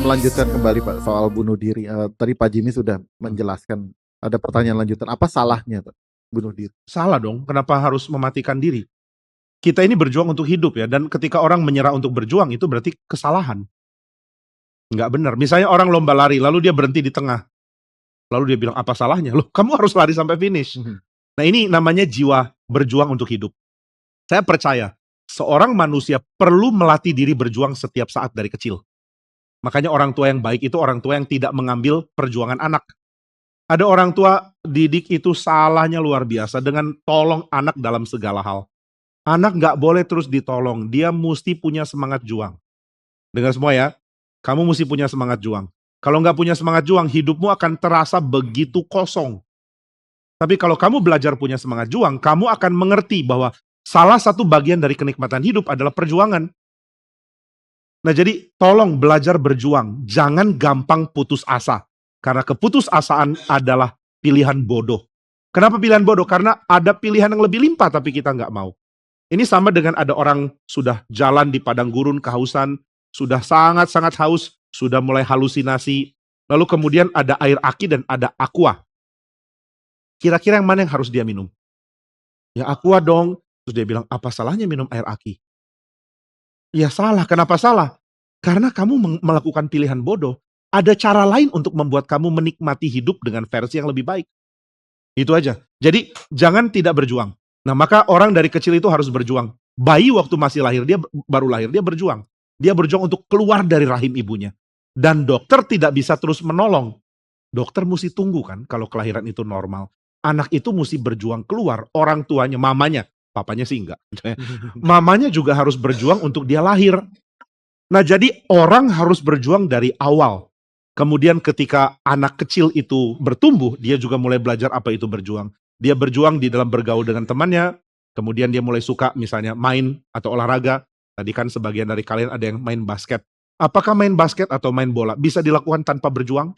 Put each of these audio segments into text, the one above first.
melanjutkan kembali Pak soal bunuh diri, tadi Pak Jimmy sudah menjelaskan, ada pertanyaan lanjutan, apa salahnya Pak bunuh diri? Salah dong, kenapa harus mematikan diri? Kita ini berjuang untuk hidup ya, dan ketika orang menyerah untuk berjuang itu berarti kesalahan. Nggak benar. Misalnya orang lomba lari, lalu dia berhenti di tengah. Lalu dia bilang, apa salahnya? Loh, kamu harus lari sampai finish. Nah ini namanya jiwa berjuang untuk hidup. Saya percaya, seorang manusia perlu melatih diri berjuang setiap saat dari kecil. Makanya orang tua yang baik itu orang tua yang tidak mengambil perjuangan anak. Ada orang tua didik itu salahnya luar biasa dengan tolong anak dalam segala hal. Anak nggak boleh terus ditolong, dia mesti punya semangat juang. Dengar semua ya, kamu mesti punya semangat juang. Kalau nggak punya semangat juang, hidupmu akan terasa begitu kosong. Tapi kalau kamu belajar punya semangat juang, kamu akan mengerti bahwa salah satu bagian dari kenikmatan hidup adalah perjuangan. Nah jadi tolong belajar berjuang, jangan gampang putus asa. Karena keputusasaan adalah pilihan bodoh. Kenapa pilihan bodoh? Karena ada pilihan yang lebih limpah tapi kita nggak mau. Ini sama dengan ada orang sudah jalan di padang gurun kehausan, sudah sangat-sangat haus, sudah mulai halusinasi, lalu kemudian ada air aki dan ada aqua. Kira-kira yang mana yang harus dia minum? Ya aqua dong. Terus dia bilang, apa salahnya minum air aki? Ya salah, kenapa salah? Karena kamu melakukan pilihan bodoh. Ada cara lain untuk membuat kamu menikmati hidup dengan versi yang lebih baik. Itu aja. Jadi jangan tidak berjuang. Nah maka orang dari kecil itu harus berjuang. Bayi waktu masih lahir, dia baru lahir, dia berjuang. Dia berjuang untuk keluar dari rahim ibunya. Dan dokter tidak bisa terus menolong. Dokter mesti tunggu kan kalau kelahiran itu normal. Anak itu mesti berjuang keluar. Orang tuanya, mamanya, papanya sih enggak. Mamanya juga harus berjuang untuk dia lahir. Nah jadi orang harus berjuang dari awal. Kemudian ketika anak kecil itu bertumbuh, dia juga mulai belajar apa itu berjuang. Dia berjuang di dalam bergaul dengan temannya, kemudian dia mulai suka misalnya main atau olahraga. Tadi kan sebagian dari kalian ada yang main basket. Apakah main basket atau main bola bisa dilakukan tanpa berjuang?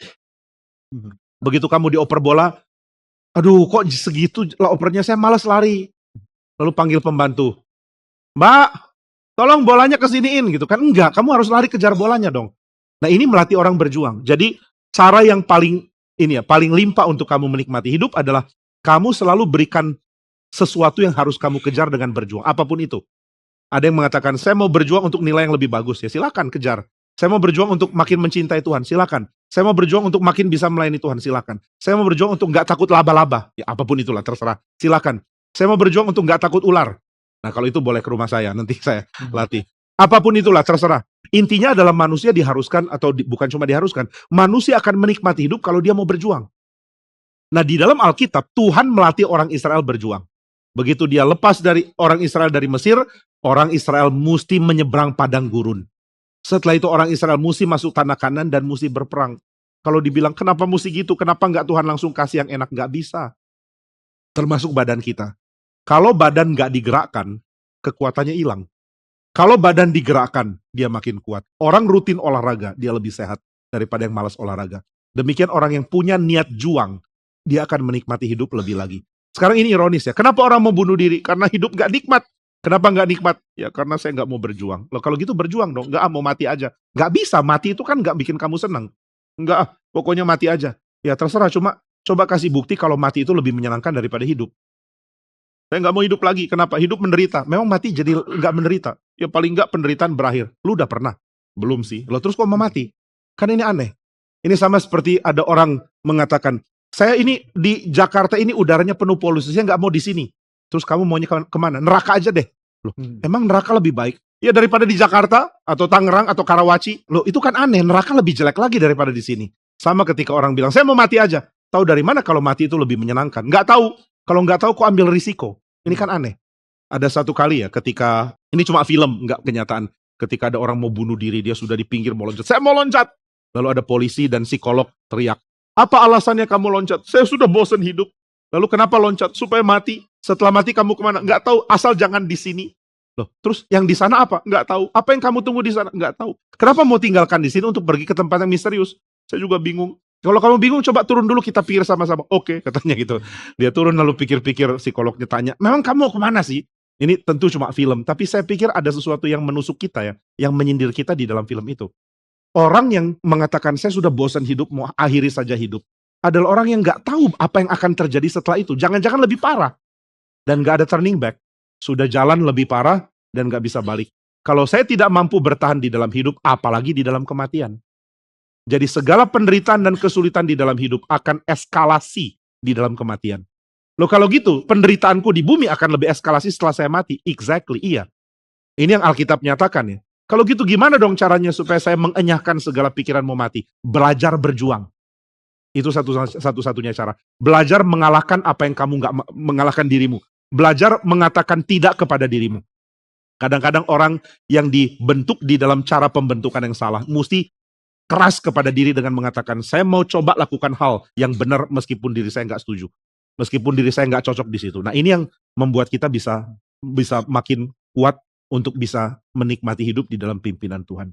Begitu kamu dioper bola, aduh kok segitu lah opernya, saya malas lari. Lalu panggil pembantu, Mbak, tolong bolanya kesiniin gitu kan. Enggak, kamu harus lari kejar bolanya dong. Nah ini melatih orang berjuang. Jadi cara yang paling paling limpah untuk kamu menikmati hidup adalah kamu selalu berikan sesuatu yang harus kamu kejar dengan berjuang, apapun itu. Ada yang mengatakan, saya mau berjuang untuk nilai yang lebih bagus, ya silakan kejar. Saya mau berjuang untuk makin mencintai Tuhan, silakan. Saya mau berjuang untuk makin bisa melayani Tuhan, silakan. Saya mau berjuang untuk nggak takut laba-laba, ya apapun itulah terserah, silakan. Saya mau berjuang untuk nggak takut ular. Nah kalau itu boleh ke rumah saya, nanti saya latih. Apapun itulah terserah. Intinya adalah manusia diharuskan, atau bukan cuma diharuskan, manusia akan menikmati hidup kalau dia mau berjuang. Nah di dalam Alkitab, Tuhan melatih orang Israel berjuang. Begitu dia lepas dari orang Israel dari Mesir, orang Israel mesti menyeberang padang gurun. Setelah itu orang Israel mesti masuk tanah Kanan dan mesti berperang. Kalau dibilang kenapa mesti gitu, kenapa nggak Tuhan langsung kasih yang enak? Nggak bisa. Termasuk badan kita. Kalau badan nggak digerakkan, kekuatannya hilang. Kalau badan digerakkan, dia makin kuat. Orang rutin olahraga, dia lebih sehat daripada yang malas olahraga. Demikian orang yang punya niat juang, dia akan menikmati hidup lebih lagi. Sekarang ini ironis ya, kenapa orang mau bunuh diri? Karena hidup gak nikmat. Kenapa gak nikmat? Ya karena saya gak mau berjuang. Loh kalau gitu berjuang dong, gak mau mati aja. Gak bisa, mati itu kan gak bikin kamu senang. Enggak, pokoknya mati aja. Ya terserah, cuma coba kasih bukti kalau mati itu lebih menyenangkan daripada hidup. Saya nggak mau hidup lagi. Kenapa? Hidup menderita. Memang mati jadi nggak menderita. Ya paling nggak penderitaan berakhir. Lu udah pernah? Belum sih. Lo terus kok mau mati? Kan ini aneh. Ini sama seperti ada orang mengatakan, saya ini di Jakarta ini udaranya penuh polusi. Saya nggak mau di sini. Terus kamu maunya kemana? Neraka aja deh. Loh, emang neraka lebih baik? Ya daripada di Jakarta atau Tangerang atau Karawaci. Loh itu kan aneh. Neraka lebih jelek lagi daripada di sini. Sama ketika orang bilang, saya mau mati aja. Tahu dari mana kalau mati itu lebih menyenangkan? Nggak tahu. Kalau nggak tahu kok ambil risiko. Ini kan aneh. Ada satu kali ya ketika, ini cuma film, nggak kenyataan. Ketika ada orang mau bunuh diri, dia sudah di pinggir mau loncat. Saya mau loncat. Lalu ada polisi dan psikolog teriak. Apa alasannya kamu loncat? Saya sudah bosan hidup. Lalu kenapa loncat? Supaya mati. Setelah mati kamu kemana? Nggak tahu. Asal jangan di sini. Loh, terus yang di sana apa? Nggak tahu. Apa yang kamu tunggu di sana? Nggak tahu. Kenapa mau tinggalkan di sini untuk pergi ke tempat yang misterius? Saya juga bingung. Kalau kamu bingung, coba turun dulu, kita pikir sama-sama. Oke, katanya gitu. Dia turun lalu pikir-pikir, psikolognya tanya, memang kamu mau kemana sih? Ini tentu cuma film, tapi saya pikir ada sesuatu yang menusuk kita ya, yang menyindir kita di dalam film itu. Orang yang mengatakan saya sudah bosan hidup, mau akhiri saja hidup, adalah orang yang nggak tahu apa yang akan terjadi setelah itu. Jangan-jangan lebih parah dan nggak ada turning back. Sudah jalan lebih parah dan nggak bisa balik. Kalau saya tidak mampu bertahan di dalam hidup, apalagi di dalam kematian. Jadi segala penderitaan dan kesulitan di dalam hidup akan eskalasi di dalam kematian. Loh kalau gitu, penderitaanku di bumi akan lebih eskalasi setelah saya mati. Exactly, iya. Ini yang Alkitab nyatakan ya. Kalau gitu gimana dong caranya supaya saya mengenyahkan segala pikiran mau mati? Belajar berjuang. Itu satu-satunya cara. Belajar mengalahkan apa yang kamu nggak mengalahkan dirimu. Belajar mengatakan tidak kepada dirimu. Kadang-kadang orang yang dibentuk di dalam cara pembentukan yang salah, mesti keras kepada diri dengan mengatakan, saya mau coba lakukan hal yang benar meskipun diri saya nggak setuju. Meskipun diri saya nggak cocok di situ. Nah ini yang membuat kita bisa makin kuat untuk bisa menikmati hidup di dalam pimpinan Tuhan.